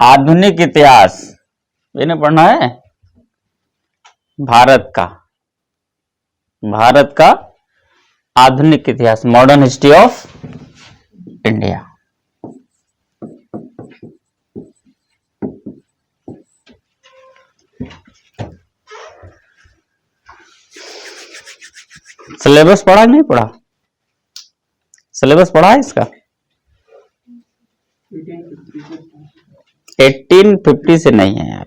आधुनिक इतिहास इन्हें पढ़ना है। भारत का आधुनिक इतिहास, modern history of India. Syllabus पढ़ा नहीं पढ़ा? सिलेबस पढ़ा है इसका? 1850 से नहीं है यार,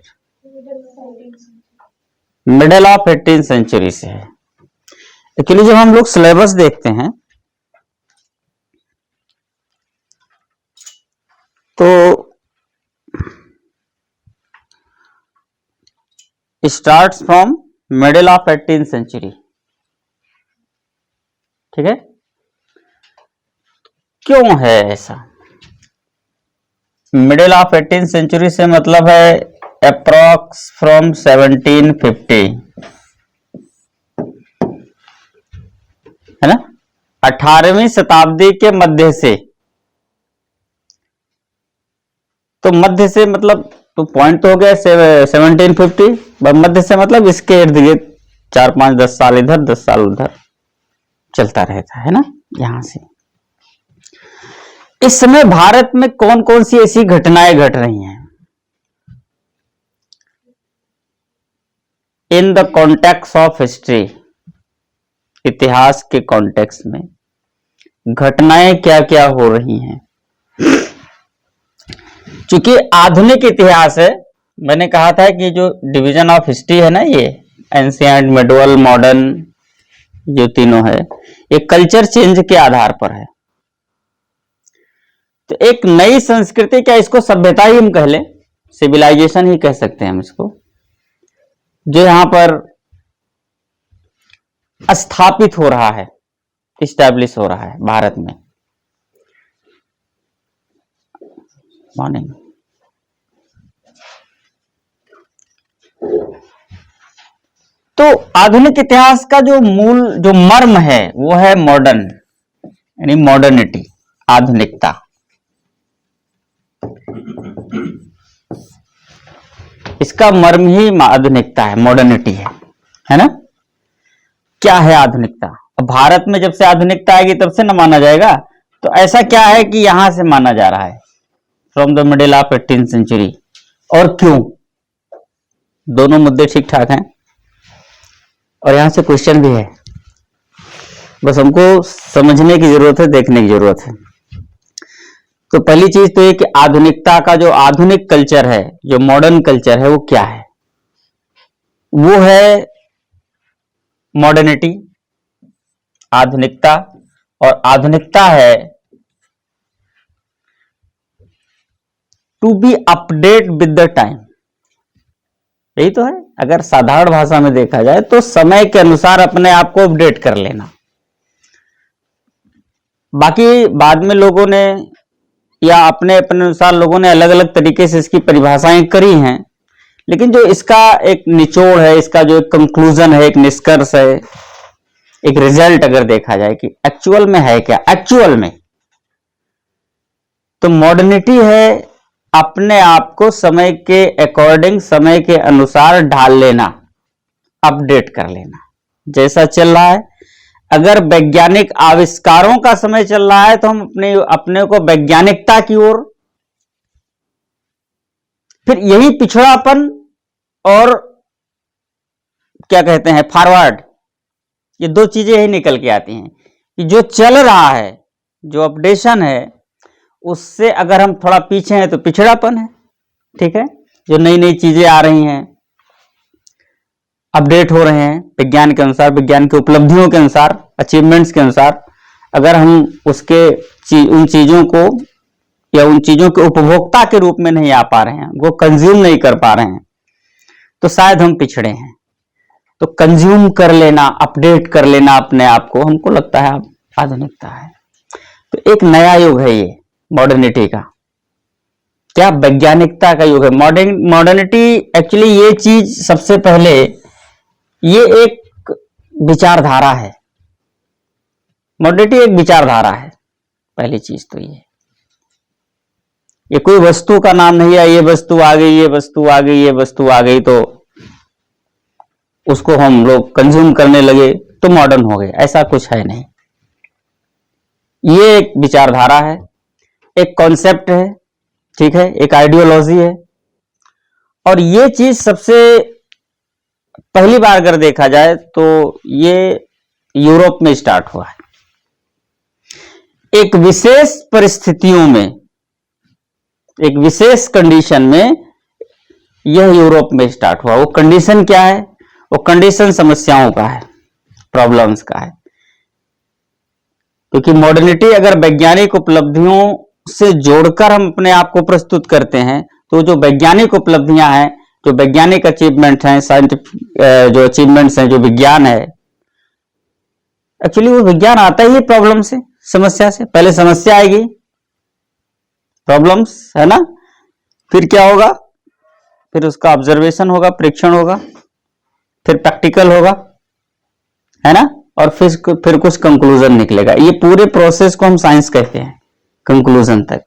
मिडिल ऑफ 18th सेंचुरी से है। एक्चुअली जब हम लोग सिलेबस देखते हैं तो starts from middle of 18th century, ठीक है। क्यों है ऐसा? मिडिल ऑफ 18th सेंचुरी से मतलब है अप्रॉक्स फ्रॉम 1750, है ना। 18वीं शताब्दी के मध्य से, तो मध्य से मतलब तो पॉइंट तो हो गया 1750, मध्य से मतलब इसके इर्द गिर्द 4-5-10 साल इधर 10 साल उधर चलता रहता है ना। यहां से इस समय भारत में कौन कौन सी ऐसी घटनाएं घट रही हैं in the context of history, इतिहास के कॉन्टेक्स्ट में घटनाएं क्या क्या हो रही हैं। चूंकि आधुनिक इतिहास है, मैंने कहा था कि जो डिवीजन ऑफ हिस्ट्री है ना, ये एंशिएंट, मिडवल, मॉडर्न, जो तीनों है, ये कल्चर चेंज के आधार पर है। तो एक नई संस्कृति, क्या इसको सभ्यता ही हम कह लें, सिविलाइजेशन ही कह सकते हैं हम इसको, जो यहां पर स्थापित हो रहा है, इस्टेब्लिश हो रहा है भारत में। मॉर्निंग तो आधुनिक इतिहास का जो मूल, जो मर्म है, वो है मॉडर्न, यानी मॉडर्निटी, आधुनिकता। इसका मर्म ही आधुनिकता है, मॉडर्निटी है ना। क्या है आधुनिकता? भारत में जब से आधुनिकता आएगी तब से न माना जाएगा, तो ऐसा क्या है कि यहां से माना जा रहा है from the middle of 18th century, और क्यों? दोनों मुद्दे ठीक ठाक हैं और यहां से क्वेश्चन भी है, बस हमको समझने की जरूरत है, देखने की जरूरत है। तो पहली चीज तो ये कि आधुनिकता का जो आधुनिक कल्चर है, जो मॉडर्न कल्चर है, वो क्या है? वो है मॉडर्निटी, आधुनिकता, और आधुनिकता है to be update with the time. यही तो है, अगर साधारण भाषा में देखा जाए तो समय के अनुसार अपने आप को अपडेट कर लेना। बाकी बाद में लोगों ने या अपने अपने अनुसार लोगों ने अलग अलग तरीके से इसकी परिभाषाएं करी हैं, लेकिन जो इसका एक निचोड़ है, इसका जो एक कंक्लूजन है, एक निष्कर्ष है, एक रिजल्ट अगर देखा जाए कि एक्चुअल में है क्या, एक्चुअल में तो मॉडर्निटी है अपने आप को समय के अकॉर्डिंग, समय के अनुसार ढाल लेना, अपडेट कर लेना, जैसा चल रहा है। अगर वैज्ञानिक आविष्कारों का समय चल रहा है तो हम अपने को वैज्ञानिकता की ओर, फिर यही पिछड़ापन और क्या कहते हैं फॉरवर्ड, ये दो चीजें ही निकल के आती हैं कि जो चल रहा है, जो अपडेशन है, उससे अगर हम थोड़ा पीछे हैं तो पिछड़ापन है, ठीक है। जो नई नई चीजें आ रही हैं, अपडेट हो रहे हैं विज्ञान के अनुसार, विज्ञान की उपलब्धियों के अनुसार, अचीवमेंट्स के अनुसार, अगर हम उन चीजों को या उन चीजों के उपभोक्ता के रूप में नहीं आ पा रहे हैं, वो कंज्यूम नहीं कर पा रहे हैं, तो शायद हम पिछड़े हैं। तो कंज्यूम कर लेना, अपडेट कर लेना अपने आप को, हमको लगता है आधुनिकता है। तो तो एक नया युग है ये मॉडर्निटी का। क्या वैज्ञानिकता का युग है मॉडर्निटी। एक्चुअली ये चीज सबसे पहले ये एक विचारधारा है। मॉडर्निटी एक विचारधारा है। पहली चीज तो ये कोई वस्तु का नाम नहीं है, ये वस्तु आ गई, ये वस्तु आ गई, ये वस्तु आ गई तो उसको हम लोग कंज्यूम करने लगे तो मॉडर्न हो गए, ऐसा कुछ है नहीं। ये एक विचारधारा है, एक कॉन्सेप्ट है, ठीक है, एक आइडियोलॉजी है। और ये चीज सबसे पहली बार अगर देखा जाए तो ये यूरोप में स्टार्ट हुआ है। एक विशेष परिस्थितियों में, एक विशेष कंडीशन में यह यूरोप में स्टार्ट हुआ। वो कंडीशन क्या है? वो कंडीशन समस्याओं का है, प्रॉब्लम्स का है। क्योंकि मॉडर्निटी अगर वैज्ञानिक उपलब्धियों से जोड़कर हम अपने आप को प्रस्तुत करते हैं तो जो वैज्ञानिक उपलब्धियां हैं, जो वैज्ञानिक अचीवमेंट हैं, साइंटिफिक जो अचीवमेंट्स हैं, जो विज्ञान है, एक्चुअली वो विज्ञान आता ही प्रॉब्लम से, समस्या से। पहले समस्या आएगी, प्रॉब्लम्स, है ना, फिर क्या होगा, फिर उसका ऑब्जर्वेशन होगा, परीक्षण होगा, फिर प्रैक्टिकल होगा, है ना, और फिर कुछ कंक्लूजन निकलेगा। ये पूरे प्रोसेस को हम साइंस कहते हैं, कंक्लूजन तक।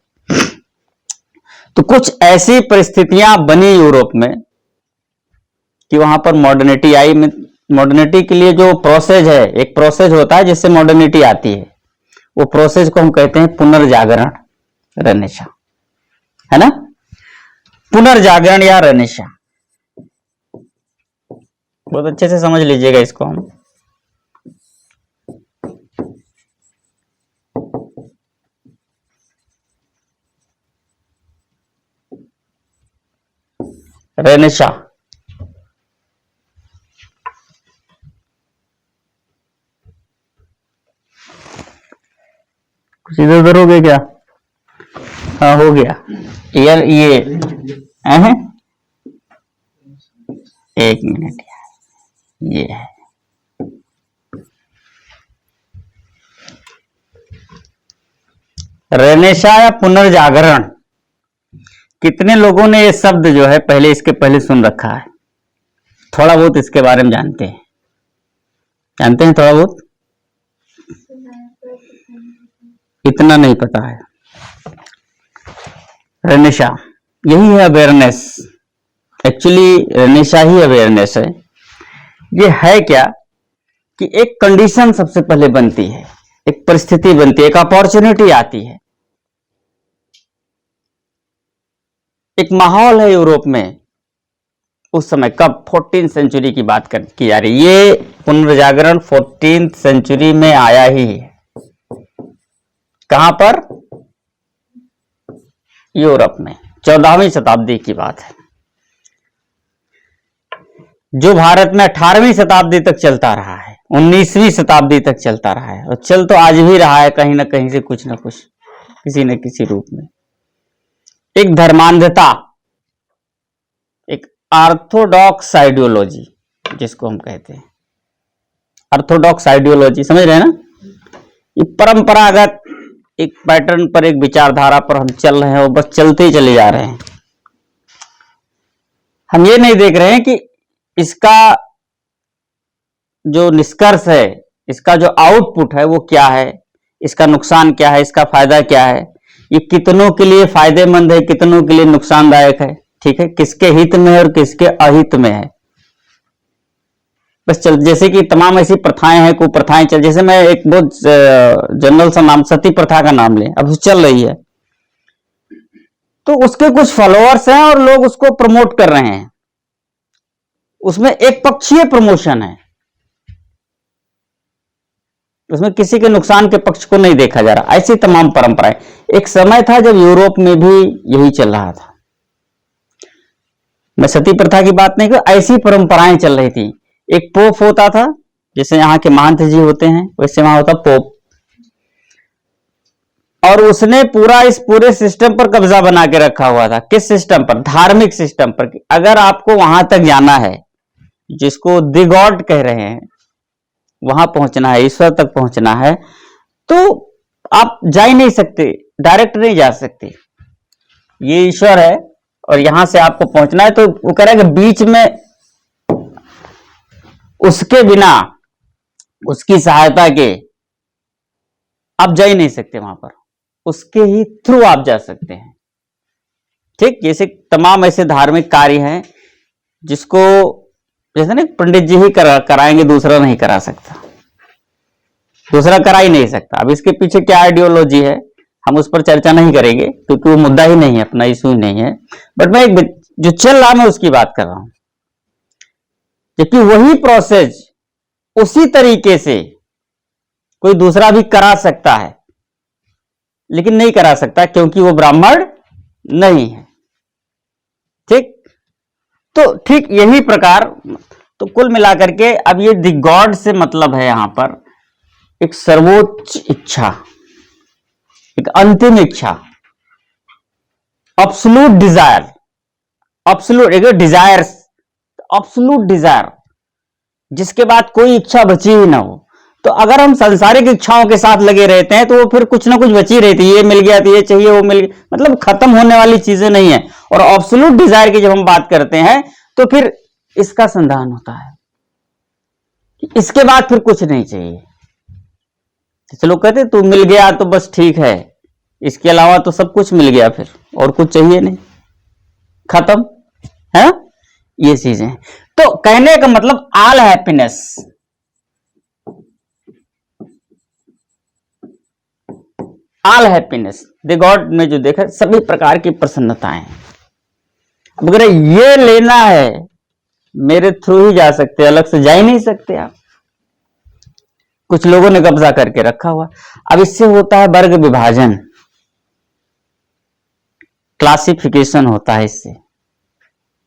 तो कुछ ऐसी परिस्थितियां बनी यूरोप में कि वहां पर मॉडर्निटी आई। मॉडर्निटी के लिए जो प्रोसेस है, एक प्रोसेस होता है जिससे मॉडर्निटी आती है, वो प्रोसेस को हम कहते हैं पुनर्जागरण, रेनेसां, है ना, पुनर्जागरण या रेनेसां। बहुत अच्छे से समझ लीजिएगा इसको हम। रेनेसां कुछ इधर उधर हो गया क्या? हाँ हो गया यार, ये है, एक मिनट यार, ये है रेनेसां या पुनर्जागरण। कितने लोगों ने ये शब्द जो है पहले, इसके पहले सुन रखा है? थोड़ा बहुत इसके बारे में जानते हैं? जानते हैं थोड़ा बहुत? इतना नहीं पता है। रेनेसां यही है अवेयरनेस। एक्चुअली रेनेसां ही अवेयरनेस है। ये है क्या कि एक कंडीशन सबसे पहले बनती है, एक परिस्थिति बनती है, एक अपॉर्चुनिटी आती है, एक माहौल है यूरोप में उस समय। कब? 14th सेंचुरी की बात की जा रही। ये पुनर्जागरण 14th सेंचुरी में आया ही है। कहां पर? यूरोप में। 14वीं शताब्दी की बात है। जो भारत में 18वीं शताब्दी तक चलता रहा है, 19वीं शताब्दी तक चलता रहा है, और चल तो आज भी रहा है कहीं ना कहीं से, कुछ ना कुछ, किसी न किसी रूप में। एक धर्मांधता, एक ऑर्थोडॉक्स आइडियोलॉजी जिसको हम कहते हैं, ऑर्थोडॉक्स आइडियोलॉजी, समझ रहे हैं ना? ये परंपरागत एक पैटर्न पर, एक विचारधारा पर हम चल रहे हैं और बस चलते ही चले जा रहे हैं। हम ये नहीं देख रहे हैं कि इसका जो निष्कर्ष है, इसका जो आउटपुट है वो क्या है, इसका नुकसान क्या है, इसका फायदा क्या है, ये कितनों के लिए फायदेमंद है, कितनों के लिए नुकसानदायक है, ठीक है, किसके हित में है और किसके अहित में है। बस चल, जैसे कि तमाम ऐसी प्रथाएं हैं, कुप्रथाएं चल, जैसे मैं एक बहुत जनरल सा नाम, सती प्रथा का नाम लें, अब चल रही है, तो उसके कुछ फॉलोअर्स हैं और लोग उसको प्रमोट कर रहे हैं। उसमें एक पक्षीय प्रमोशन है, उसमें किसी के नुकसान के पक्ष को नहीं देखा जा रहा। ऐसी तमाम परंपराएं। एक समय था जब यूरोप में भी यही चल रहा था। मैं सती प्रथा की बात नहीं कर, ऐसी परंपराएं चल रही थी। एक पोप होता था, जैसे यहाँ के महंत जी होते हैं, वैसे वहां होता पोप, और उसने पूरा इस पूरे सिस्टम पर कब्जा बना के रखा हुआ था। किस सिस्टम पर? धार्मिक सिस्टम पर। अगर आपको वहां तक जाना है, जिसको द गॉड कह रहे हैं, वहां पहुंचना है, ईश्वर तक पहुंचना है, तो आप जा ही नहीं सकते, डायरेक्ट नहीं जा सकते। ये ईश्वर है और यहां से आपको पहुंचना है, तो वो कह रहा है कि बीच में उसके बिना, उसकी सहायता के आप जा ही नहीं सकते वहां पर, उसके ही थ्रू आप जा सकते हैं। ठीक, जैसे तमाम ऐसे धार्मिक कार्य हैं जिसको जैसे ना पंडित जी ही कराएंगे, दूसरा नहीं करा सकता, दूसरा करा ही नहीं सकता। अब इसके पीछे क्या आइडियोलॉजी है हम उस पर चर्चा नहीं करेंगे, क्योंकि वो मुद्दा ही नहीं है, अपना इशू ही नहीं है। बट मैं एक जो चल रहा मैं उसकी बात कर रहा हूं, जबकि वही प्रोसेस उसी तरीके से कोई दूसरा भी करा सकता है, लेकिन नहीं करा सकता क्योंकि वो ब्राह्मण नहीं है। ठीक, तो ठीक यही प्रकार, तो कुल मिलाकर के अब ये द गॉड से मतलब है यहां पर एक सर्वोच्च इच्छा, एक अंतिम इच्छा, अब्सोल्यूट डिजायर, अब्सोल्यूट एक डिजायर, अब्सोल्यूट डिजायर, जिसके बाद कोई इच्छा बची ही ना हो। तो अगर हम सांसारिक इच्छाओं के साथ लगे रहते हैं तो वो फिर कुछ ना कुछ बची रहती है, ये मिल गया तो ये चाहिए, वो मिल गया, मतलब खत्म होने वाली चीजें नहीं है। और एब्सोल्यूट डिजायर की जब हम बात करते हैं तो फिर इसका संधान होता है, इसके बाद फिर कुछ नहीं चाहिए। जैसे लोग कहते तू मिल गया तो बस ठीक है, इसके अलावा तो सब कुछ मिल गया, फिर और कुछ चाहिए नहीं, खत्म है ना, ये चीजें। तो कहने का मतलब all happiness, all happiness the God में जो देखा सभी प्रकार की प्रसन्नताएं, अब अगर ये लेना है मेरे थ्रू ही जा सकते, अलग से जा ही नहीं सकते आप। कुछ लोगों ने कब्जा करके रखा हुआ। अब इससे होता है वर्ग विभाजन, क्लासिफिकेशन होता है इससे,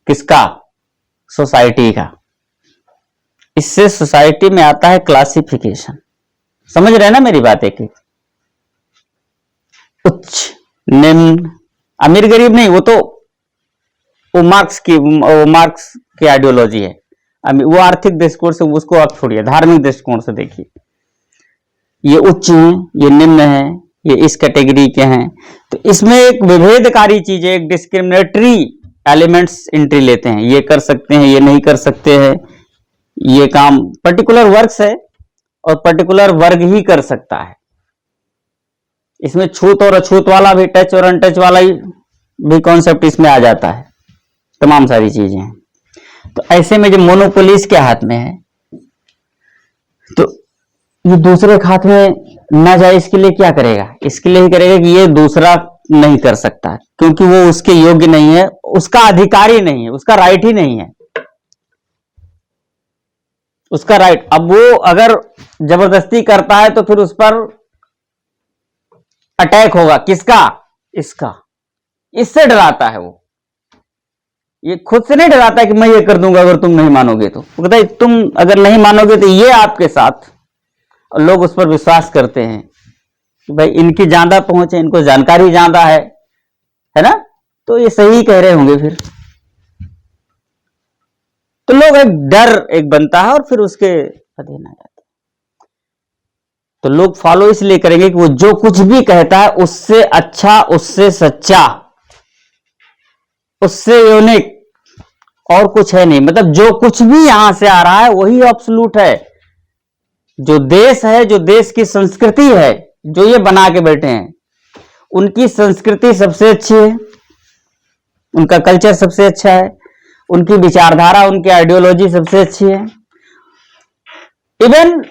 किसका, सोसाइटी का। इससे सोसाइटी में आता है क्लासिफिकेशन। समझ रहे हैं ना मेरी बात, एक उच्च निम्न, अमीर गरीब नहीं, वो तो वो मार्क्स की आइडियोलॉजी है। वो आर्थिक दृष्टिकोण से उसको आप छोड़िए, धार्मिक दृष्टिकोण से देखिए, ये उच्च हैं, ये निम्न हैं, ये इस कैटेगरी के हैं। तो इसमें एक विभेदकारी चीजें, एक डिस्क्रिमिनेटरी एलिमेंट्स एंट्री लेते हैं, ये कर सकते हैं, ये नहीं कर सकते हैं, ये काम पर्टिकुलर वर्क्स है और पर्टिकुलर वर्ग ही कर सकता है। इसमें छूत और अछूत वाला भी, टच और अनटच वाला भी कॉन्सेप्ट इसमें आ जाता है, तमाम सारी चीजें। तो ऐसे में जब मोनोपोली के हाथ में है तो ये दूसरे के हाथ में ना जाए, इसके लिए क्या करेगा, इसके लिए ही करेगा कि ये दूसरा नहीं कर सकता, क्योंकि वो उसके योग्य नहीं है, उसका अधिकारी नहीं है, उसका राइट ही नहीं है, उसका राइट। अब वो अगर जबरदस्ती करता है तो फिर उस पर अटैक होगा, किसका, इसका। इससे डराता है वो, ये खुद से नहीं डराता है कि मैं ये कर दूंगा अगर तुम नहीं मानोगे तो। वो कहता है तुम अगर नहीं मानोगे तो ये आपके साथ, और लोग उस पर विश्वास करते हैं कि भाई इनकी ज्यादा पहुंच है, इनको जानकारी ज्यादा है ना, तो ये सही कह रहे होंगे फिर। तो लोग एक डर एक बनता है और फिर उसके अधीन आ जाते हैं। तो लोग फॉलो इसलिए करेंगे कि वो जो कुछ भी कहता है उससे अच्छा, उससे सच्चा, उससे यूनिक और कुछ है नहीं। मतलब जो कुछ भी यहां से आ रहा है वही एब्सोल्यूट है। जो देश है, जो देश की संस्कृति है, जो ये बना के बैठे हैं, उनकी संस्कृति सबसे अच्छी है, उनका कल्चर सबसे अच्छा है, उनकी विचारधारा, उनकी आइडियोलॉजी सबसे अच्छी है। इवन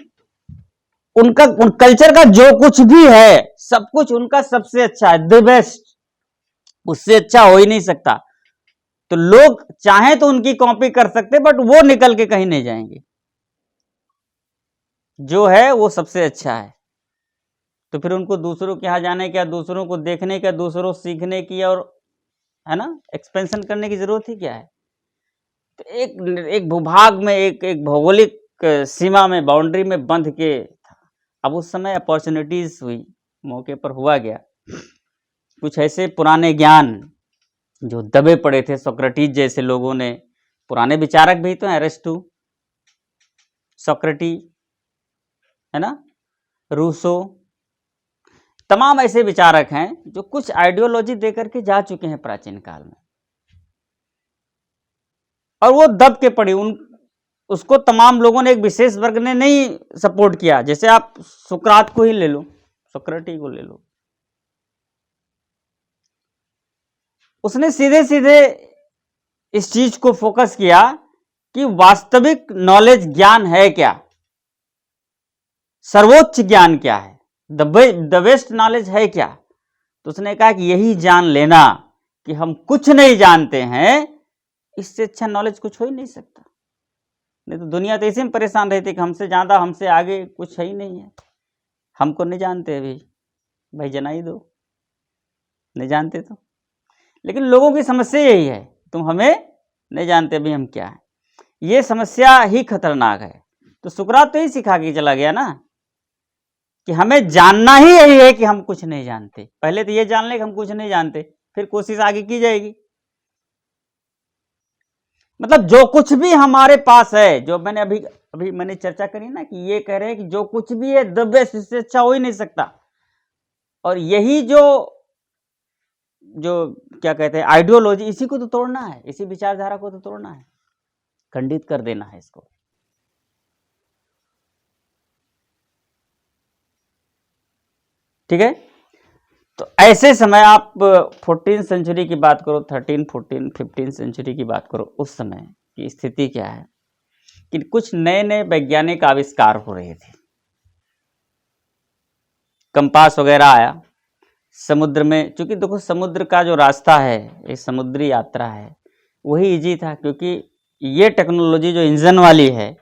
उनका कल्चर का जो कुछ भी है सब कुछ उनका सबसे अच्छा है, द बेस्ट, उससे अच्छा हो ही नहीं सकता। तो लोग चाहें तो उनकी कॉपी कर सकते, बट वो निकल के कहीं नहीं जाएंगे, जो है वो सबसे अच्छा है। तो फिर उनको दूसरों के यहां जाने का, दूसरों को देखने का, दूसरों सीखने की और है ना एक्सपेंशन करने की जरूरत ही क्या है। तो एक भूभाग में, एक भौगोलिक सीमा में, बाउंड्री में बंध के था। अब उस समय अपॉर्चुनिटीज हुई, मौके पर हुआ गया, कुछ ऐसे पुराने ज्ञान जो दबे पड़े थे, सोक्रेटिस जैसे लोगों ने, पुराने विचारक भी तो हैं, अरिस्टो, सोक्रेटिस, है ना, रूसो, तमाम ऐसे विचारक हैं जो कुछ आइडियोलॉजी देकर के जा चुके हैं प्राचीन काल में, और वो दब के पड़ी, उसको तमाम लोगों ने, एक विशेष वर्ग ने नहीं सपोर्ट किया। जैसे आप सुकरात को ही ले लो, सोक्रेटिस को ले लो, उसने सीधे सीधे इस चीज को फोकस किया कि वास्तविक नॉलेज ज्ञान है क्या, सर्वोच्च ज्ञान क्या है, द बेस्ट नॉलेज है क्या। तो उसने कहा कि यही जान लेना कि हम कुछ नहीं जानते हैं, इससे अच्छा नॉलेज कुछ हो ही नहीं सकता। नहीं तो दुनिया तो इसी में परेशान रहती कि हमसे ज्यादा, हमसे आगे कुछ है ही नहीं है, हमको नहीं जानते अभी, भाई जना ही दो, नहीं जानते तो। लेकिन लोगों की समस्या यही है, तुम हमें नहीं जानते अभी हम क्या है, ये समस्या ही खतरनाक है। तो सुकरात तो ही सिखा के चला गया ना कि हमें जानना ही यही है कि हम कुछ नहीं जानते। पहले तो ये जान ले कि हम कुछ नहीं जानते, फिर कोशिश आगे की जाएगी। मतलब जो कुछ भी हमारे पास है, जो मैंने अभी मैंने चर्चा करी ना कि ये कह रहे हैं कि जो कुछ भी है द बेस्ट, इससे अच्छा हो ही नहीं सकता। और यही जो क्या कहते हैं आइडियोलॉजी, इसी को तो तोड़ना है, इसी विचारधारा को तो तोड़ना है, खंडित कर देना है इसको। ठीक है, तो ऐसे समय आप 14 सेंचुरी की बात करो, 13, 14, 15 सेंचुरी की बात करो, उस समय की स्थिति क्या है कि कुछ नए नए वैज्ञानिक आविष्कार हो रहे थे। कंपास वगैरह आया समुद्र में, क्योंकि देखो समुद्र का जो रास्ता है, ये समुद्री यात्रा है, वही इजी था, क्योंकि ये टेक्नोलॉजी जो इंजन वाली है,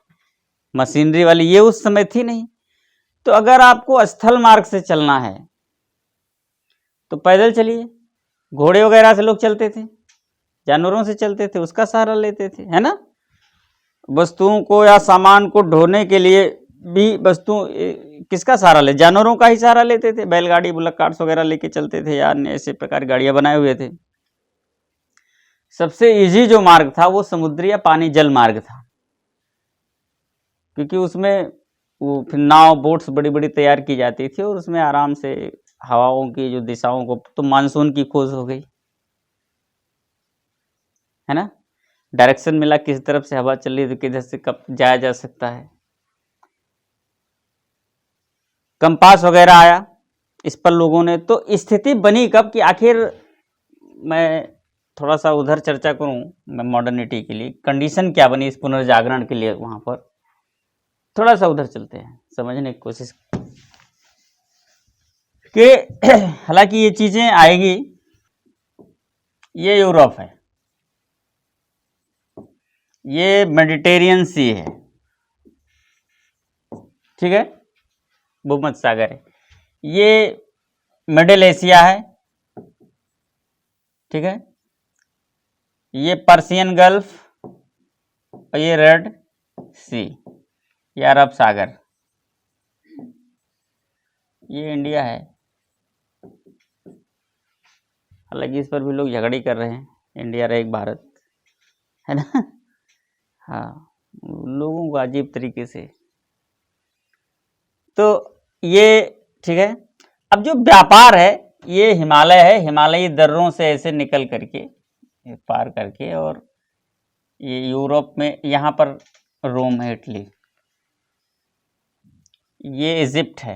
मशीनरी वाली, ये उस समय थी नहीं। तो अगर आपको स्थल मार्ग से चलना है तो पैदल चलिए, घोड़े वगैरह से लोग चलते थे, जानवरों से चलते थे, उसका सहारा लेते थे, है ना। वस्तुओं को या सामान को ढोने के लिए भी किसका सहारा ले, जानवरों का ही सहारा लेते थे, बैलगाड़ी, बुलक कार्ट्स वगैरह लेके चलते थे, या अन्य ऐसे प्रकार गाड़ियां बनाए हुए थे। सबसे इजी जो मार्ग था वो समुद्री या पानी जल मार्ग था, क्योंकि उसमें वो फिर नाव, बोट्स बड़ी बड़ी तैयार की जाती थी, और उसमें आराम से हवाओं की जो दिशाओं को, तो मानसून की खोज हो गई, है ना। डायरेक्शन मिला, किस तरफ से हवा चल रही है तो किधर से कब जाया जा सकता है। कंपास वगैरह आया, इस पर लोगों ने, तो स्थिति बनी कब कि आखिर, मैं थोड़ा सा उधर चर्चा करूं, मैं मॉडर्निटी के लिए कंडीशन क्या बनी इस पुनर्जागरण के लिए, वहां पर थोड़ा सा उधर चलते हैं, समझने की कोशिश कि हालांकि ये चीजें आएगी, ये यूरोप है, ये मेडिटेरियन सी है, ठीक है, भूमध्य सागर है, ये मिडिल एशिया है, ठीक है, ये पर्शियन गल्फ, और ये रेड सी, ये अरब सागर, ये इंडिया है। हालांकि इस पर भी लोग झगड़ी कर रहे हैं, इंडिया रहे एक भारत, है ना। हाँ, लोगों को अजीब तरीके से, तो ये ठीक है। अब जो व्यापार है, ये हिमालय है, हिमालयी दर्रों से ऐसे निकल करके, पार करके, और ये यूरोप में, यहाँ पर रोम है, इटली, ये इजिप्ट है,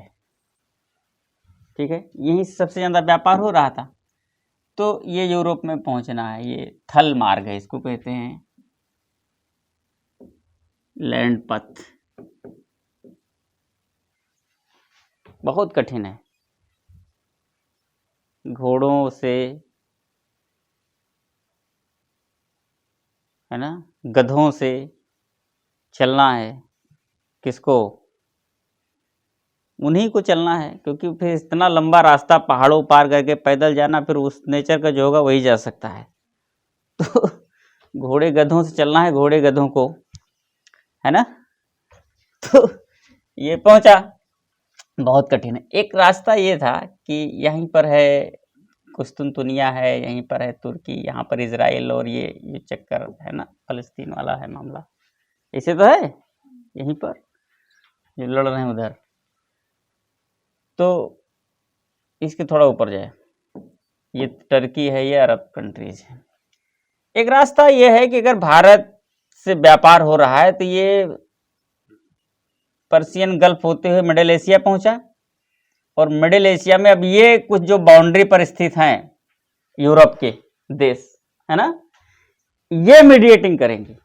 ठीक है, यहीं सबसे ज्यादा व्यापार हो रहा था। तो ये यूरोप में पहुंचना है, ये थल मार्ग है, इसको कहते हैं लैंड पथ, बहुत कठिन है, घोड़ों से, है ना, गधों से चलना है, किसको, उन्हीं को चलना है, क्योंकि फिर इतना लंबा रास्ता पहाड़ों पार करके पैदल जाना, फिर उस नेचर का जो होगा वही जा सकता है। तो घोड़े गधों से चलना है, घोड़े गधों को, है ना। तो ये पहुंचा, बहुत कठिन है। एक रास्ता ये था कि यहीं पर है कुस्तुनतुनिया है, यहीं पर है तुर्की, यहाँ पर इजराइल, और ये चक्कर है ना, फलस्तीन वाला है मामला, ऐसे तो है यहीं पर जो लड़ रहे हैं उधर। तो इसके थोड़ा ऊपर जाए, ये टर्की है, ये अरब कंट्रीज है। एक रास्ता ये है कि अगर भारत से व्यापार हो रहा है तो ये पर्शियन गल्फ होते हुए मिडिल एशिया पहुंचा, और मिडिल एशिया में अब ये कुछ जो बाउंड्री पर स्थित हैं यूरोप के देश है ना, ये मीडिएटिंग करेंगे,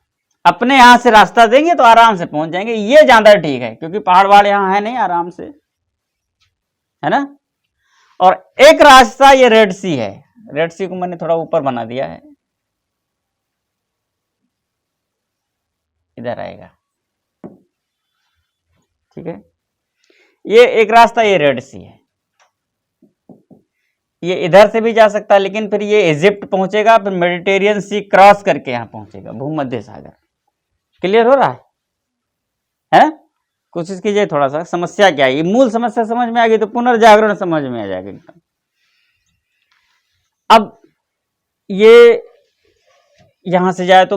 अपने यहां से रास्ता देंगे तो आराम से पहुंच जाएंगे। ये ज्यादा ठीक है क्योंकि पहाड़ वहाड़ यहां है नहीं, आराम से है ना। और एक रास्ता ये रेड सी है, रेड सी को मैंने थोड़ा ऊपर बना दिया है, इधर आएगा, ठीक है। ये एक रास्ता ये रेड सी है, ये इधर से भी जा सकता है, लेकिन फिर ये इजिप्ट पहुंचेगा, फिर मेडिटेरियन सी क्रॉस करके यहां पहुंचेगा, भूमध्य सागर। क्लियर हो रहा है? कोशिश कीजिए थोड़ा सा, समस्या क्या है, ये मूल समस्या समझ में आ गई तो पुनर्जागरण समझ में आ जाएगा एकदम। अब ये यहां से जाए तो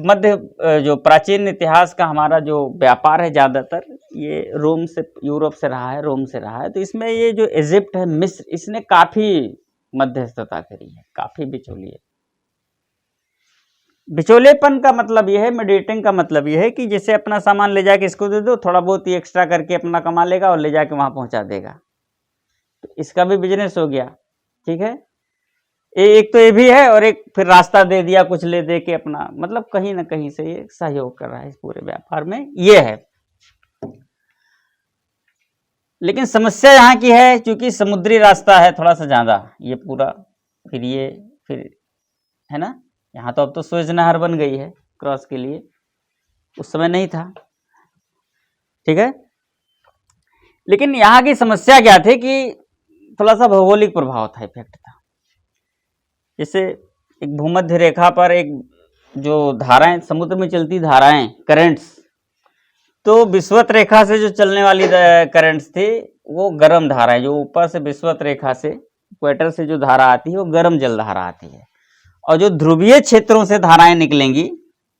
मध्य जो प्राचीन इतिहास का हमारा जो व्यापार है ज्यादातर ये रोम से, यूरोप से रहा है, रोम से रहा है। तो इसमें ये जो इजिप्ट है, मिस्र, इसने काफी मध्यस्थता करी है, काफी बिचौली है। बिचौलेपन का मतलब यह है, मेडिएटिंग का मतलब यह है कि जैसे अपना सामान ले जाके इसको दे दो, थोड़ा बहुत ही एक्स्ट्रा करके अपना कमा लेगा और ले जाके वहां पहुंचा देगा, तो इसका भी बिजनेस हो गया, ठीक है। एक तो ये भी है, और एक फिर रास्ता दे दिया कुछ ले दे के अपना, मतलब कहीं ना कहीं से ये सहयोग कर रहा है इस पूरे व्यापार में, ये है। लेकिन समस्या यहाँ की है, क्योंकि समुद्री रास्ता है थोड़ा सा ज्यादा, ये पूरा फिर ये फिर है ना। यहाँ तो अब तो सुएज नहर बन गई है क्रॉस के लिए, उस समय नहीं था, ठीक है। लेकिन यहाँ की समस्या क्या थी कि थोड़ा सा भौगोलिक प्रभाव था, इफेक्ट था। जैसे एक भूमध्य रेखा पर एक जो धाराएं, समुद्र में चलती धाराएं, करंट्स, तो विषुवत रेखा से जो चलने वाली करंट्स थी वो गर्म धाराएं, जो ऊपर से विषुवत रेखा से, इक्वेटर से जो धारा आती है वो गर्म जल धारा आती है, और जो ध्रुवीय क्षेत्रों से धाराएं निकलेंगी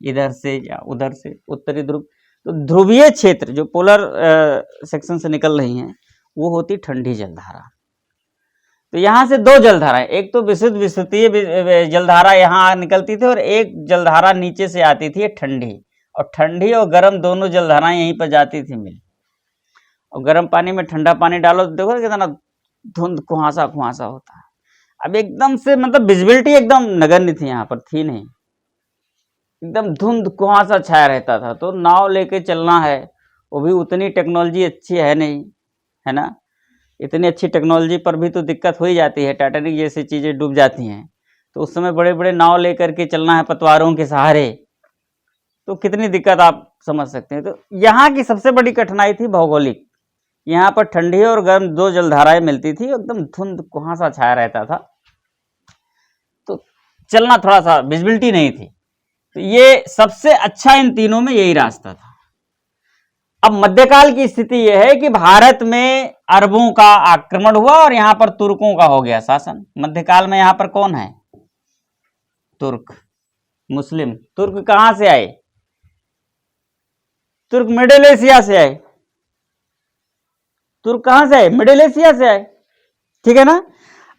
इधर से या उधर से, उत्तरी ध्रुव, तो ध्रुवीय क्षेत्र जो पोलर सेक्शन से निकल रही हैं वो होती ठंडी जलधारा। तो यहाँ से दो जलधाराएं, एक तो विषुवतीय जलधारा यहाँ निकलती थी, और एक जलधारा नीचे से आती थी ठंडी, और ठंडी और गर्म दोनों जलधाराएं यहीं पर जाती थी मिल। और गर्म पानी में ठंडा पानी डालो तो देखो कितना धुंध कुहासा कुहासा होता है। अब एकदम से मतलब विजिबिलिटी एकदम नगण्य थी, यहाँ पर थी नहीं, एकदम धुंध कुहासा छाया रहता था। तो नाव लेके चलना है, वो भी उतनी टेक्नोलॉजी अच्छी है नहीं, है ना। इतनी अच्छी टेक्नोलॉजी पर भी तो दिक्कत हो ही जाती है, टाइटैनिक जैसी चीजें डूब जाती हैं, तो उस समय बड़े बड़े नाव लेकर के चलना है पतवारों के सहारे, तो कितनी दिक्कत आप समझ सकते हैं। तो यहाँ की सबसे बड़ी कठिनाई थी भौगोलिक, यहाँ पर ठंडी और गर्म दो जलधाराएं मिलती थी, एकदम धुंध कुहासा छाया रहता था, तो चलना थोड़ा सा विजिबिलिटी नहीं थी। तो ये सबसे अच्छा इन तीनों में यही रास्ता था। अब मध्यकाल की स्थिति यह है कि भारत में अरबों का आक्रमण हुआ और यहां पर तुर्कों का हो गया शासन। मध्यकाल में यहां पर कौन है? तुर्क, मुस्लिम। तुर्क कहां से आए? तुर्क मिडिल एशिया से आए। तुर्क कहां से आए? मिडिल एशिया से आए, ठीक है ना।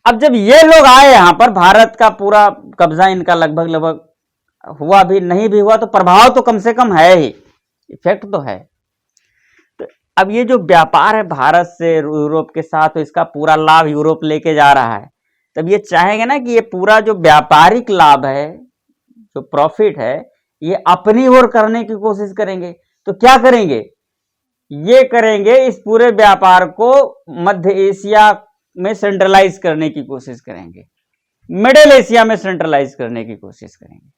अब जब ये लोग आए यहां पर, भारत का पूरा कब्जा इनका लगभग लगभग हुआ भी नहीं भी हुआ, तो प्रभाव तो कम से कम है ही, इफेक्ट तो है। तो अब ये जो व्यापार है भारत से यूरोप के साथ, तो इसका पूरा लाभ यूरोप लेके जा रहा है। तब ये चाहेंगे ना कि ये पूरा जो व्यापारिक लाभ है, जो प्रॉफिट है, ये अपनी ओर करने की कोशिश करेंगे। तो क्या करेंगे? ये करेंगे इस पूरे व्यापार को मध्य एशिया में सेंट्रलाइज करने की कोशिश करेंगे, मिडिल एशिया में सेंट्रलाइज करने की कोशिश करेंगे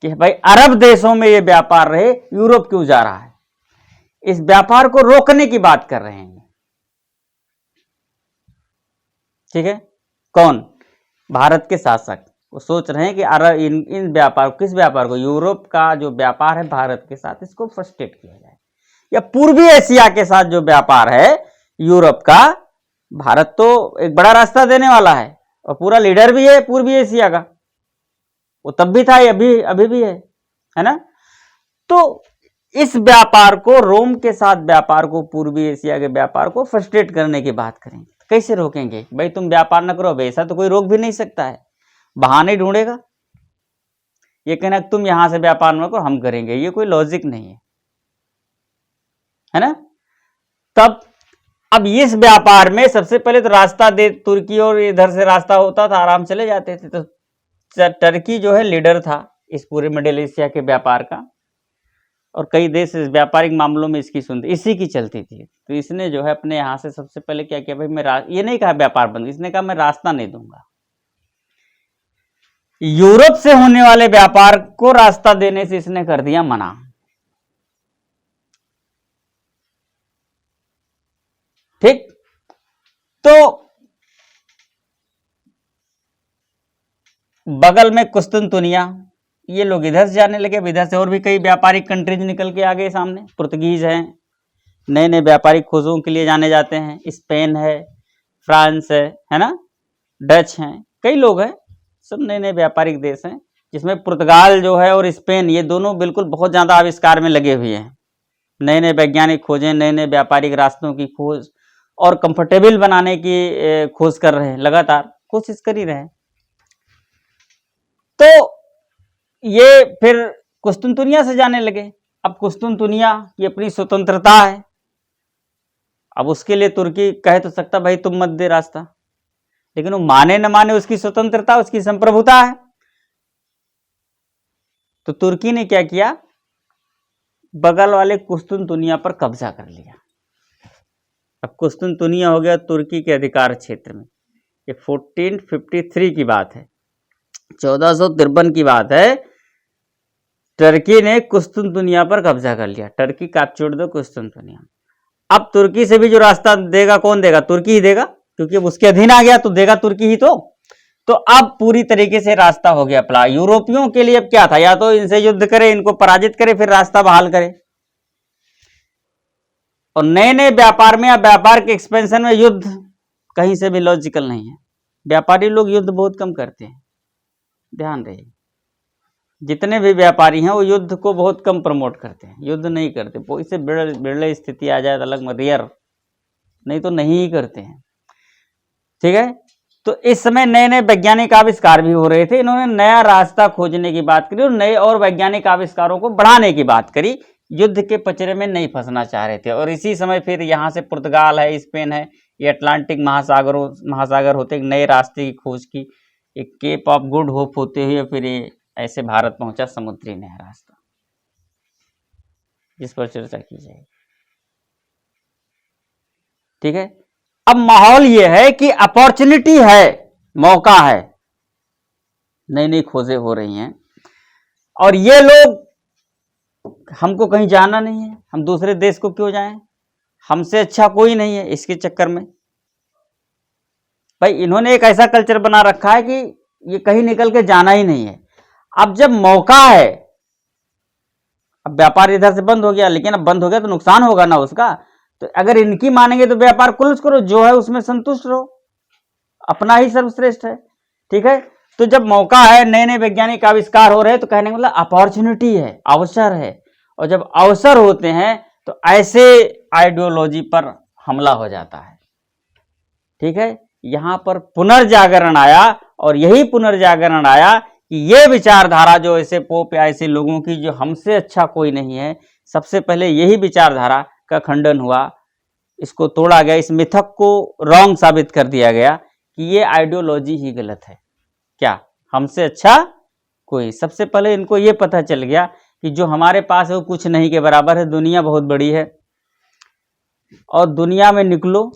कि भाई अरब देशों में ये व्यापार रहे, यूरोप क्यों जा रहा है। इस व्यापार को रोकने की बात कर रहे हैं, ठीक है। कौन? भारत के शासक। वो सोच रहे हैं कि अरब इन व्यापार, किस व्यापार को? यूरोप का जो व्यापार है भारत के साथ, इसको फ्रस्ट्रेट किया जाए, या पूर्वी एशिया के साथ जो व्यापार है यूरोप का, भारत तो एक बड़ा रास्ता देने वाला है और पूरा लीडर भी है पूर्वी एशिया का, वो तब भी था, अभी भी है ना। तो इस व्यापार को, रोम के साथ व्यापार को, पूर्वी एशिया के व्यापार को फ्रस्ट्रेट करने की बात करेंगे। कैसे रोकेंगे? भाई तुम व्यापार न करो, ऐसा तो कोई रोक भी नहीं सकता है, बहाने ढूंढेगा। ये कहना तुम यहां से व्यापार न करो, हम करेंगे, ये कोई लॉजिक नहीं है ना। तब अब इस व्यापार में सबसे पहले तो रास्ता दे, तुर्की और इधर से रास्ता होता था, आराम चले जाते थे। तो टर्की जो है लीडर था इस पूरे मिडिल एशिया के व्यापार का, और कई देश इस व्यापारिक मामलों में इसकी सुनते, इसी की चलती थी। तो इसने जो है अपने यहाँ से सबसे पहले क्या किया, भाई मैं ये नहीं कहा व्यापार बंद, इसने कहा मैं रास्ता नहीं दूंगा। यूरोप से होने वाले व्यापार को रास्ता देने से इसने कर दिया मना। ठीक, तो बगल में कुस्तुनतुनिया, ये लोग इधर से जाने लगे, इधर से और भी कई व्यापारिक कंट्रीज निकल के आ गए सामने। पुर्तगीज हैं, नए नए व्यापारिक खोजों के लिए जाने जाते हैं, स्पेन है, फ्रांस है ना, डच हैं, कई लोग हैं, सब नए नए व्यापारिक देश हैं, जिसमें पुर्तगाल जो है और स्पेन, ये दोनों बिल्कुल बहुत ज़्यादा आविष्कार में लगे हुए हैं। नए नए वैज्ञानिक खोजें, नए नए व्यापारिक रास्तों की खोज और कंफर्टेबल बनाने की खोज कर रहे हैं, लगातार कोशिश कर ही रहे हैं। तो ये फिर कुस्तुनतुनिया से जाने लगे। अब कुस्तुनतुनिया की अपनी स्वतंत्रता है, अब उसके लिए तुर्की कह तो सकता भाई तुम मत दे रास्ता, लेकिन वो माने न माने उसकी स्वतंत्रता, उसकी संप्रभुता है। तो तुर्की ने क्या किया, बगल वाले कुस्तुनतुनिया पर कब्जा कर लिया। अब कुस्तुनतुनिया हो गया तुर्की के अधिकार क्षेत्र में। ये 1453 की बात है, 1453 की बात है। टर्की ने कुस्तुनतुनिया पर कब्जा कर लिया, टर्की कैप्चर्ड द कुस्तुनतुनिया। अब तुर्की से भी जो रास्ता देगा, कौन देगा? तुर्की ही देगा, क्योंकि अब उसके अधीन आ गया तो देगा तुर्की ही। तो अब पूरी तरीके से रास्ता हो गया अपना। यूरोपियों के लिए अब क्या था, या तो इनसे युद्ध करे, इनको पराजित करे, फिर रास्ता बहाल करे। और नए नए व्यापार में या व्यापार के एक्सपेंशन में युद्ध कहीं से भी लॉजिकल नहीं है। व्यापारी लोग युद्ध बहुत कम करते हैं, ध्यान रहे, जितने भी व्यापारी हैं वो युद्ध को बहुत कम प्रमोट करते हैं, युद्ध नहीं करते। वो इससे बिरले स्थिति आ जाए अलग में, रेयर, नहीं तो नहीं ही करते हैं। ठीक है, तो इस समय नए नए वैज्ञानिक आविष्कार भी हो रहे थे। इन्होंने नया रास्ता खोजने की बात करी और नए और वैज्ञानिक आविष्कारों को बढ़ाने की बात करी, युद्ध के पचड़े में नहीं फंसना चाह रहे थे। और इसी समय फिर यहाँ से पुर्तगाल है, स्पेन है, ये अटलांटिक महासागर होते एक नए रास्ते की खोज की, एक केप ऑफ गुड होप होते हुए फिर ये ऐसे भारत पहुंचा, समुद्री नया रास्ता, जिस पर चर्चा की जाएगी। ठीक है, अब माहौल ये है कि अपॉर्चुनिटी है, मौका है, नई नई खोजें हो रही हैं, और ये लोग, हमको कहीं जाना नहीं है, हम दूसरे देश को क्यों जाएं, हमसे अच्छा कोई नहीं है, इसके चक्कर में भाई इन्होंने एक ऐसा कल्चर बना रखा है कि ये कहीं निकल के जाना ही नहीं है। अब जब मौका है, अब व्यापार इधर से बंद हो गया, लेकिन अब बंद हो गया तो नुकसान होगा ना उसका, तो अगर इनकी मानेंगे तो व्यापार क्लोज करो, जो है उसमें संतुष्ट रहो, अपना ही सर्वश्रेष्ठ है। ठीक है, तो जब मौका है, नए नए वैज्ञानिक आविष्कार हो रहे हैं, तो कहने का मतलब अपॉर्चुनिटी है, अवसर है, और जब अवसर होते हैं तो ऐसे आइडियोलॉजी पर हमला हो जाता है। ठीक है, यहां पर पुनर्जागरण आया, और यही पुनर्जागरण आया कि ये विचारधारा जो ऐसे पोप या ऐसे लोगों की जो हमसे अच्छा कोई नहीं है, सबसे पहले यही विचारधारा का खंडन हुआ, इसको तोड़ा गया, इस मिथक को रॉन्ग साबित कर दिया गया कि ये आइडियोलॉजी ही गलत है। क्या हमसे अच्छा कोई? सबसे पहले इनको ये पता चल गया कि जो हमारे पास है वो कुछ नहीं के बराबर है, दुनिया बहुत बड़ी है, और दुनिया में निकलो,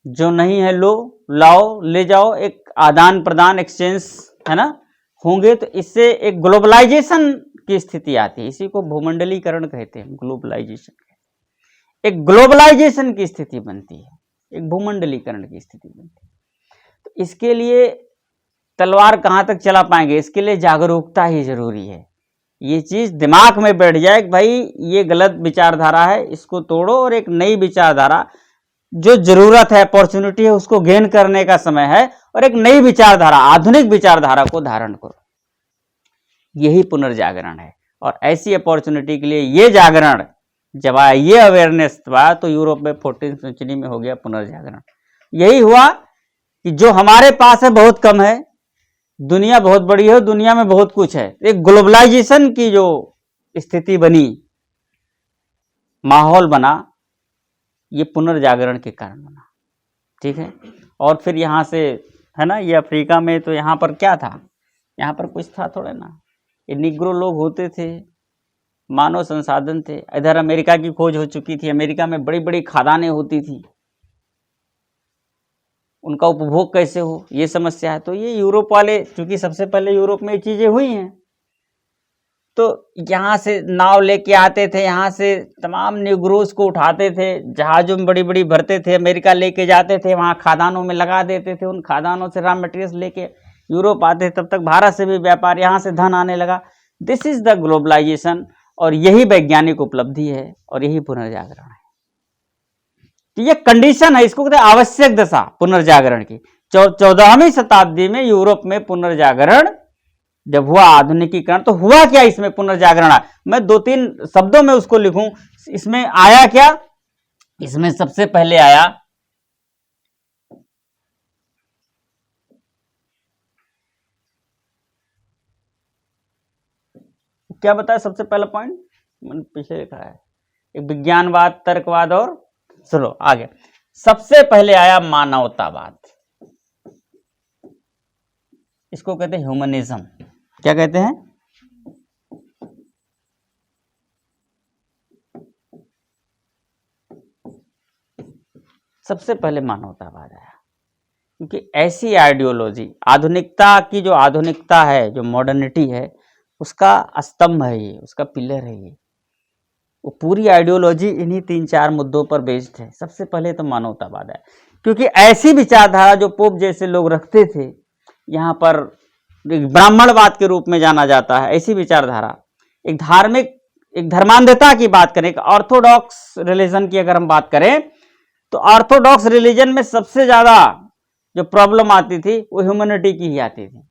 जो नहीं है लो, लाओ, ले जाओ, एक आदान प्रदान, एक्सचेंज, है ना, होंगे, तो इससे एक ग्लोबलाइजेशन की स्थिति आती है। इसी को भूमंडलीकरण कहते हैं, ग्लोबलाइजेशन। एक ग्लोबलाइजेशन की स्थिति बनती है, एक भूमंडलीकरण की स्थिति बनती है। तो इसके लिए तलवार कहाँ तक चला पाएंगे, इसके लिए जागरूकता ही जरूरी है। ये चीज दिमाग में बैठ जाए कि भाई ये गलत विचारधारा है, इसको तोड़ो, और एक नई विचारधारा, जो जरूरत है, अपॉर्चुनिटी है, उसको गेन करने का समय है, और एक नई विचारधारा, आधुनिक विचारधारा को धारण करो। यही पुनर्जागरण है। और ऐसी अपॉर्चुनिटी के लिए ये जागरण जब आया, ये अवेयरनेस आया, तो यूरोप में 14th सेंचुरी में हो गया पुनर्जागरण। यही हुआ कि जो हमारे पास है बहुत कम है, दुनिया बहुत बड़ी है, दुनिया में बहुत कुछ है। एक ग्लोबलाइजेशन की जो स्थिति बनी, माहौल बना, ये पुनर्जागरण के कारण बना। ठीक है, और फिर यहाँ से है ना, ये अफ्रीका में, तो यहाँ पर क्या था, यहाँ पर कुछ था थोड़ा ना, ये निग्रो लोग होते थे, मानव संसाधन थे। इधर अमेरिका की खोज हो चुकी थी, अमेरिका में बड़ी बड़ी खदानें होती थी, उनका उपभोग कैसे हो, ये समस्या है। तो ये यूरोप वाले, चूंकि सबसे पहले यूरोप में ये चीजें हुई हैं, तो यहाँ से नाव लेके आते थे, यहाँ से तमाम निग्रोज को उठाते थे, जहाजों में बड़ी बड़ी भरते थे, अमेरिका लेके जाते थे, वहाँ खादानों में लगा देते थे, उन खादानों से रॉ मटेरियल्स लेके यूरोप आते थे। तब तक भारत से भी व्यापार, यहाँ से धन आने लगा। दिस इज द ग्लोबलाइजेशन, और यही वैज्ञानिक उपलब्धि है और यही पुनर्जागरण है। तो ये कंडीशन है, इसको कहते हैं आवश्यक दशा पुनर्जागरण की। 14वीं शताब्दी में यूरोप में पुनर्जागरण जब हुआ, आधुनिकीकरण, तो हुआ क्या इसमें पुनर्जागरण? मैं 2-3 शब्दों में उसको लिखूं, इसमें आया क्या? इसमें सबसे पहले आया क्या, बताया सबसे पहला पॉइंट मैंने पीछे लिखा है, एक विज्ञानवाद, तर्कवाद, और चलो आगे। सबसे पहले आया मानवतावाद, इसको कहते हैं ह्यूमनिज्म। क्या कहते हैं? सबसे पहले मानवतावाद आया, क्योंकि ऐसी आइडियोलॉजी, आधुनिकता की जो आधुनिकता है, जो मॉडर्निटी है, उसका स्तंभ है ये, उसका पिलर है ये। वो पूरी आइडियोलॉजी इन्हीं 3-4 मुद्दों पर बेस्ड है। सबसे पहले तो मानवतावाद है, क्योंकि ऐसी विचारधारा जो पोप जैसे लोग रखते थे, यहाँ पर ब्राह्मणवाद के रूप में जाना जाता है, ऐसी विचारधारा, एक धार्मिक, एक धर्मांधता की बात करें, एक ऑर्थोडॉक्स रिलीजन की अगर हम बात करें, तो ऑर्थोडॉक्स रिलीजन में सबसे ज्यादा जो प्रॉब्लम आती थी वो ह्यूमैनिटी की ही आती थी,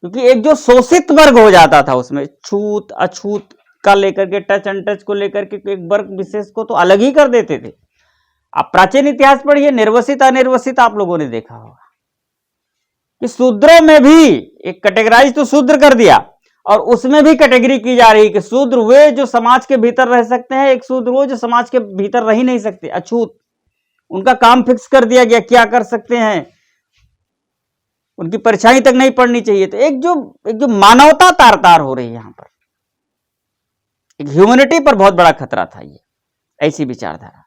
क्योंकि एक जो शोषित वर्ग हो जाता था उसमें, छूत अछूत का लेकर के, टच अनटच को लेकर के, एक वर्ग विशेष को तो अलग ही कर देते थे। आप प्राचीन इतिहास पढ़िए, निर्वसित अनिर्वसित आप लोगों ने देखा होगा कि शूद्रों में भी एक कैटेगराइज तो शूद्र कर दिया, और उसमें भी कैटेगरी की जा रही है कि शूद्र वे जो समाज के भीतर रह सकते हैं, एक शूद्र वो जो समाज के भीतर रह ही नहीं सकते, अछूत, उनका काम फिक्स कर दिया गया, क्या कर सकते हैं, उनकी परछाई तक नहीं पड़नी चाहिए। तो एक जो मानवता तार तार हो रही है यहाँ पर, एक ह्यूमैनिटी पर बहुत बड़ा खतरा था ये, ऐसी विचारधारा।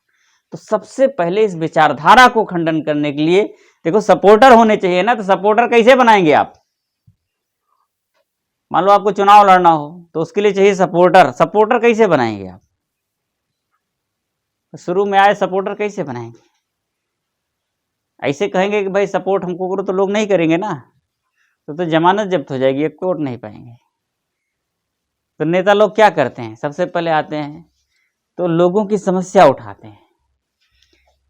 तो सबसे पहले इस विचारधारा को खंडन करने के लिए, देखो सपोर्टर होने चाहिए ना, तो सपोर्टर कैसे बनाएंगे आप? मान लो आपको चुनाव लड़ना हो तो उसके लिए चाहिए सपोर्टर, सपोर्टर कैसे बनाएंगे आप? तो शुरू में आए सपोर्टर कैसे बनाएंगे? ऐसे कहेंगे कि भाई सपोर्ट हमको करो, तो लोग नहीं करेंगे ना, तो जमानत जब्त हो जाएगी, एक वोट नहीं पाएंगे। तो नेता लोग क्या करते हैं, सबसे पहले आते हैं तो लोगों की समस्या उठाते हैं।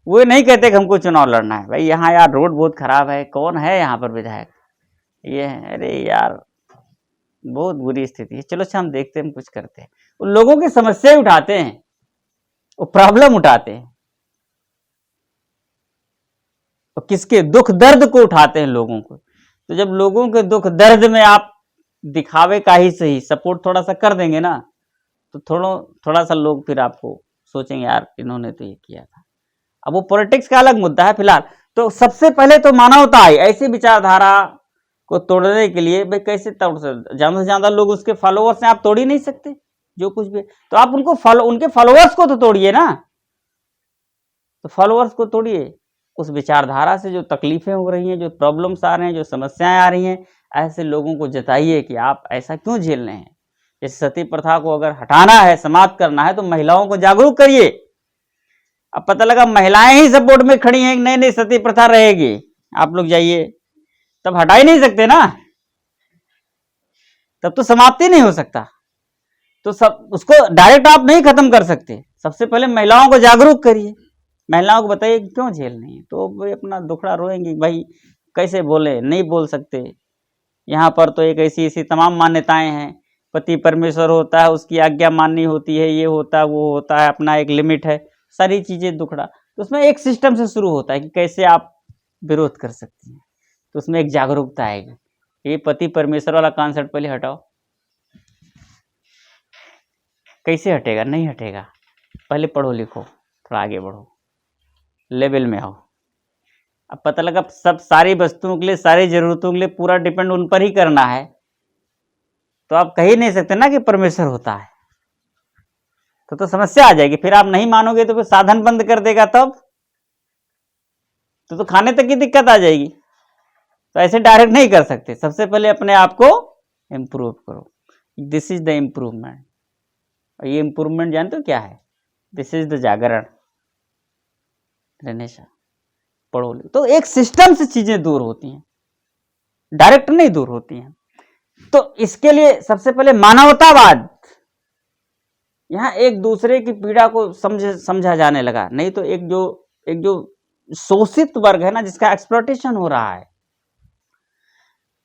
वो नहीं कहते कि हमको चुनाव लड़ना है, भाई यहाँ यार रोड बहुत खराब है, कौन है यहाँ पर विधायक, ये है, अरे यार बहुत बुरी स्थिति है, चलो अच्छा हम देखते हैं, हम कुछ करते हैं। वो लोगों की समस्या उठाते हैं, वो प्रॉब्लम उठाते हैं, तो किसके दुख दर्द को उठाते हैं, लोगों को। तो जब लोगों के दुख दर्द में आप दिखावे का ही सही सपोर्ट थोड़ा सा कर देंगे ना, तो थोड़ा सा लोग फिर आपको सोचेंगे यार इन्होंने तो ये किया था। अब वो पॉलिटिक्स का अलग मुद्दा है फिलहाल। तो सबसे पहले तो मानवता आई, ऐसी विचारधारा को तोड़ने के लिए भाई कैसे तोड़ सकते, ज्यादा से ज्यादा लोग उसके फॉलोअर्स हैं, आप तोड़ ही नहीं सकते जो कुछ भी, तो आप उनके फॉलोअर्स को तो तोड़िए ना, तो फॉलोअर्स को तोड़िए। उस विचारधारा से जो तकलीफें हो रही हैं, जो प्रॉब्लम्स आ रहे हैं, जो समस्याएं आ रही हैं, ऐसे लोगों को जताइए कि आप ऐसा क्यों झेल रहे हैं। जैसे सती प्रथा को अगर हटाना है, समाप्त करना है, तो महिलाओं को जागरूक करिए। अब पता लगा महिलाएं ही सपोर्ट में खड़ी हैं, नहीं नहीं सती प्रथा रहेगी, आप लोग जाइए, तब हटा ही नहीं सकते ना, तब तो समाप्ति नहीं हो सकता। तो सब उसको डायरेक्ट आप नहीं खत्म कर सकते, सबसे पहले महिलाओं को जागरूक करिए, महिलाओं को बताइए क्यों झेल रही है, तो वो अपना दुखड़ा रोएंगी, भाई कैसे बोले, नहीं बोल सकते। यहाँ पर तो एक ऐसी ऐसी तमाम मान्यताएं हैं, पति परमेश्वर होता है, उसकी आज्ञा माननी होती है, ये होता है वो होता है, अपना एक लिमिट है, सारी चीजें दुखड़ा। तो उसमें एक सिस्टम से शुरू होता है कि कैसे आप विरोध कर सकती हैं। तो उसमें एक जागरूकता आएगी। ये पति परमेश्वर वाला कॉन्सेप्ट पहले हटाओ। कैसे हटेगा? नहीं हटेगा। पहले पढ़ो लिखो, थोड़ा आगे बढ़ो, लेवल में आओ। अब पता लगा सब सारी वस्तुओं के लिए, सारी जरूरतों के लिए पूरा डिपेंड उन पर ही करना है, तो आप कह ही नहीं सकते ना कि परमेश्वर होता है। तो समस्या आ जाएगी। फिर आप नहीं मानोगे तो फिर साधन बंद कर देगा, तब तो खाने तक की दिक्कत आ जाएगी। तो ऐसे डायरेक्ट नहीं कर सकते। सबसे पहले अपने आप को इम्प्रूव करो। This is the improvement. और ये इम्प्रूवमेंट जानते हो क्या है? This is the Jagran. Renaissance पढ़ो। तो एक सिस्टम से चीजें दूर होती हैं, डायरेक्ट नहीं दूर होती हैं। तो इसके लिए सबसे पहले मानवतावाद, यहां एक दूसरे की पीड़ा को समझा जाने लगा। नहीं तो एक जो शोषित वर्ग है ना, जिसका एक्सप्लॉयटेशन हो रहा है,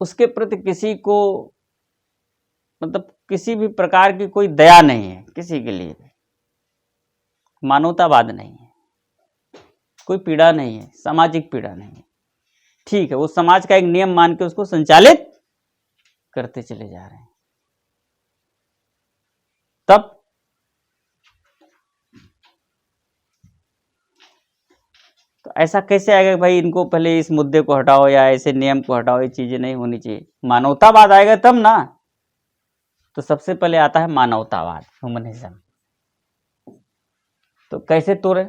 उसके प्रति किसी को मतलब किसी भी प्रकार की कोई दया नहीं है, किसी के लिए मानवतावाद नहीं है, कोई पीड़ा नहीं है, सामाजिक पीड़ा नहीं है। ठीक है, वो समाज का एक नियम मान के उसको संचालित करते चले जा रहे हैं। तब तो ऐसा कैसे आएगा भाई इनको पहले इस मुद्दे को हटाओ या ऐसे नियम को हटाओ, ये चीजें नहीं होनी चाहिए। मानवतावाद आएगा तब ना। तो सबसे पहले आता है मानवतावाद, ह्यूमनिज्म। तो कैसे तोड़े?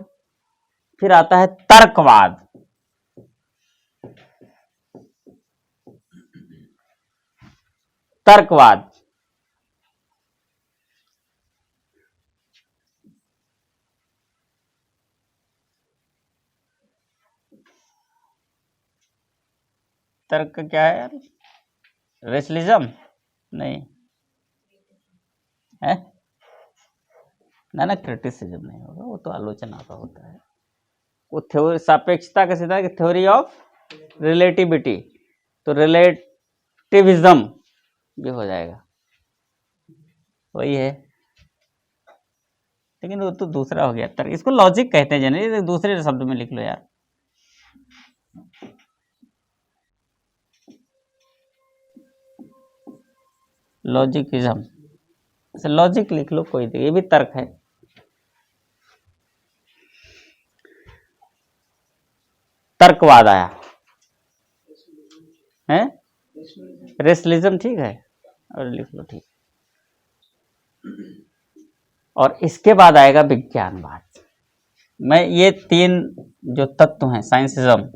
फिर आता है तर्कवाद। तर्कवाद तर्क क्या है यार? रेशनलिज्म नहीं है ना, क्रिटिसिज्म नहीं होगा, वो तो आलोचना का होता है। वो थ्योरी, सापेक्षता का सिद्धांत, थ्योरी ऑफ रिलेटिविटी, तो रिलेटिविज्म भी हो जाएगा, वही है। लेकिन वो तो दूसरा हो गया तर्क। इसको लॉजिक कहते हैं जनरली, दूसरे शब्द में लिख लो यार। लॉजिकिज्म, लॉजिक लिख लो कोई, ये भी तर्क है। तर्कवाद आया है, रेशनलिज्म ठीक है, और लिख लो ठीक। और इसके बाद आएगा विज्ञानवाद। मैं ये तीन जो तत्व हैं, साइंसिज्म,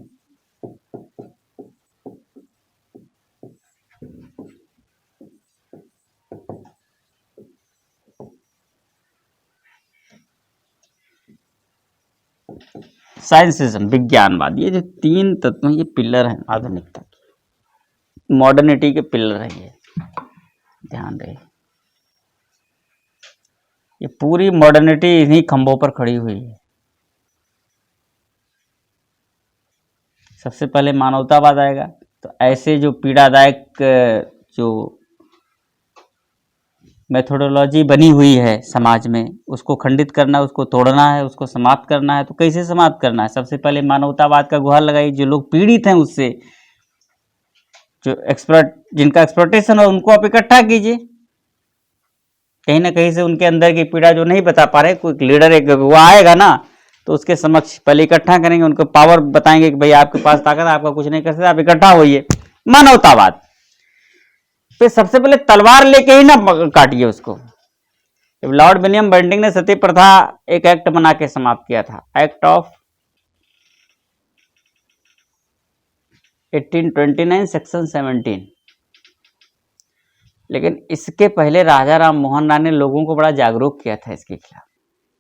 साइंसिज्म, विज्ञानवाद, ये जो तीन तत्व हैं, ये पिलर हैं आधुनिकता की, मॉडर्निटी के पिलर हैं ये, ध्यान रहे। ये पूरी मॉडर्निटी इन्हीं खंभों पर खड़ी हुई है। सबसे पहले मानवतावाद आएगा। तो ऐसे जो पीड़ादायक जो मेथोडोलॉजी बनी हुई है समाज में, उसको खंडित करना, उसको तोड़ना है, उसको समाप्त करना है। तो कैसे समाप्त करना है? सबसे पहले मानवतावाद का गुहार लगाइए। जो लोग पीड़ित हैं उससे, जो जिनका एक्सप्लॉयटेशन हो, उनको आप इकट्ठा कीजिए। कहीं ना कहीं से उनके अंदर की पीड़ा जो नहीं बता पा रहे, कोई लीडर एक वो आएगा ना, तो उसके समक्ष पहले इकट्ठा करेंगे, उनको पावर बताएंगे कि भाई आपके पास ताकत है, आपका कुछ नहीं कर सकते, आप इकट्ठा होइए। मानवतावाद। फिर सबसे पहले तलवार लेके ही ना काटिए उसको। लॉर्ड विलियम बेंटिंग ने सती प्रथा एक एक्ट बना के समाप्त किया था, एक्ट ऑफ 1829 सेक्शन 17। लेकिन इसके पहले राजा राम मोहन राय ने लोगों को बड़ा जागरूक किया था इसके खिलाफ,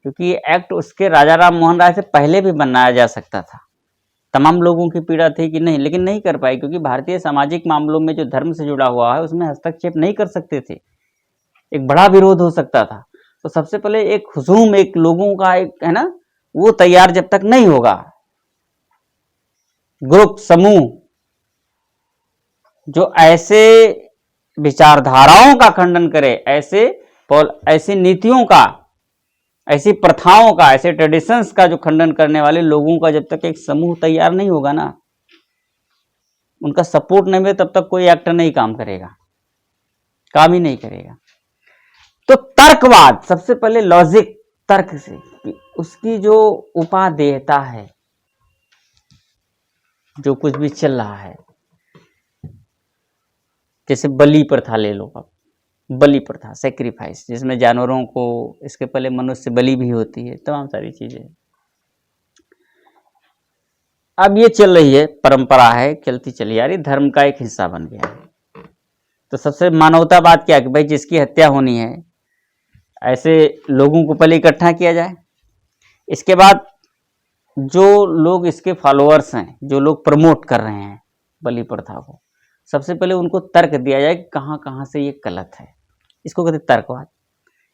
क्योंकि ये एक्ट उसके राजा राम मोहन राय से पहले भी बनाया जा सकता था। तमाम लोगों की पीड़ा थी कि नहीं, लेकिन नहीं कर पाए, क्योंकि भारतीय सामाजिक मामलों में जो धर्म से जुड़ा हुआ है उसमें हस्तक्षेप नहीं कर सकते थे, एक बड़ा विरोध हो सकता था। तो सबसे पहले एक हुजूम, एक लोगों का एक है ना, वो तैयार जब तक नहीं होगा, ग्रुप, समूह जो ऐसे विचारधाराओं का खंडन करे, ऐसी नीतियों का, ऐसी प्रथाओं का, ऐसे ट्रेडिशंस का जो खंडन करने वाले लोगों का जब तक एक समूह तैयार नहीं होगा ना, उनका सपोर्ट नहीं मिले तब तक कोई एक्टर नहीं काम करेगा, काम ही नहीं करेगा। तो तर्कवाद, सबसे पहले लॉजिक, तर्क से कि उसकी जो उपादेयता है, जो कुछ भी चल रहा है, जैसे बलि प्रथा ले लो आप, बलि प्रथा, सेक्रीफाइस, जिसमें जानवरों को, इसके पहले मनुष्य बलि भी होती है, तमाम सारी चीजें। अब ये चल रही है, परंपरा है, चलती चली आ रही, धर्म का एक हिस्सा बन गया है। तो सबसे मानवतावाद क्या है कि भाई जिसकी हत्या होनी है, ऐसे लोगों को पहले इकट्ठा किया जाए, इसके बाद जो लोग इसके फॉलोअर्स हैं, जो लोग प्रमोट कर रहे हैं बलि प्रथा को, सबसे पहले उनको तर्क दिया जाए कि कहाँ कहाँ से ये गलत है। इसको कहते हैं तर्कवाद।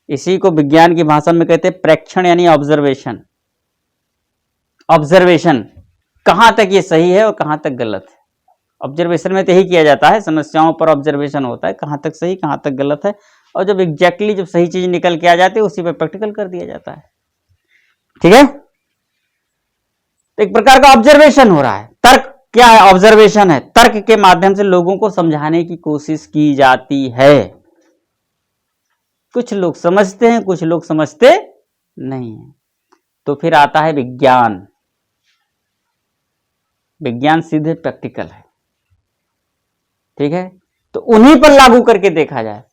इसी को विज्ञान की भाषा में कहते हैं प्रेक्षण, यानी ऑब्जर्वेशन। ऑब्जर्वेशन, कहाँ तक ये सही है और कहाँ तक गलत है। ऑब्जर्वेशन में तो यही किया जाता है, समस्याओं पर ऑब्जर्वेशन होता है, कहाँ तक सही कहाँ तक गलत है, और जब एग्जैक्टली जब सही चीज निकल के आ जाती है उसी पर प्रैक्टिकल कर दिया जाता है। ठीक है, एक प्रकार का ऑब्जर्वेशन हो रहा है। तर्क क्या है? ऑब्जर्वेशन है। तर्क के माध्यम से लोगों को समझाने की कोशिश की जाती है। कुछ लोग समझते हैं, कुछ लोग समझते नहीं है। तो फिर आता है विज्ञान। विज्ञान सीधे प्रैक्टिकल है। ठीक है, तो उन्हीं पर लागू करके देखा जाए,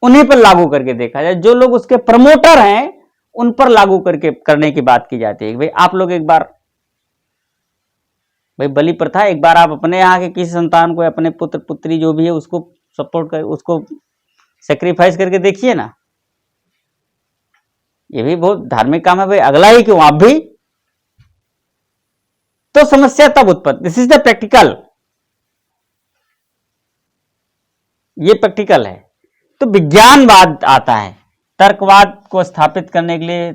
उन्हीं पर लागू करके देखा जाए। जो लोग उसके प्रमोटर हैं उन पर लागू करके करने की बात की जाती है। भाई आप लोग एक बार, भाई बलि प्रथा, एक बार आप अपने यहाँ के किसी संतान को, अपने पुत्र पुत्री जो भी है उसको सपोर्ट कर, उसको सेक्रीफाइस करके देखिए ना। ये भी बहुत धार्मिक काम है भाई, अगला ही क्यों, आप भी। तो समस्या तब उत्पन्न, दिस इज द प्रैक्टिकल, ये प्रैक्टिकल है। तो विज्ञानवाद आता है, तर्कवाद को स्थापित करने के लिए,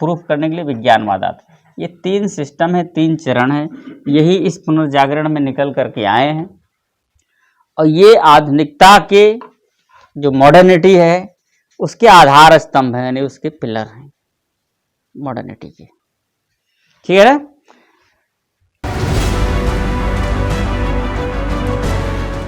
प्रूफ करने के लिए विज्ञानवाद आता है। ये तीन सिस्टम है, तीन चरण है, यही इस पुनर्जागरण में निकल करके आए हैं। और ये आधुनिकता के जो मॉडर्निटी है उसके आधार स्तंभ है, यानी उसके पिलर हैं मॉडर्निटी के। ठीक है ना।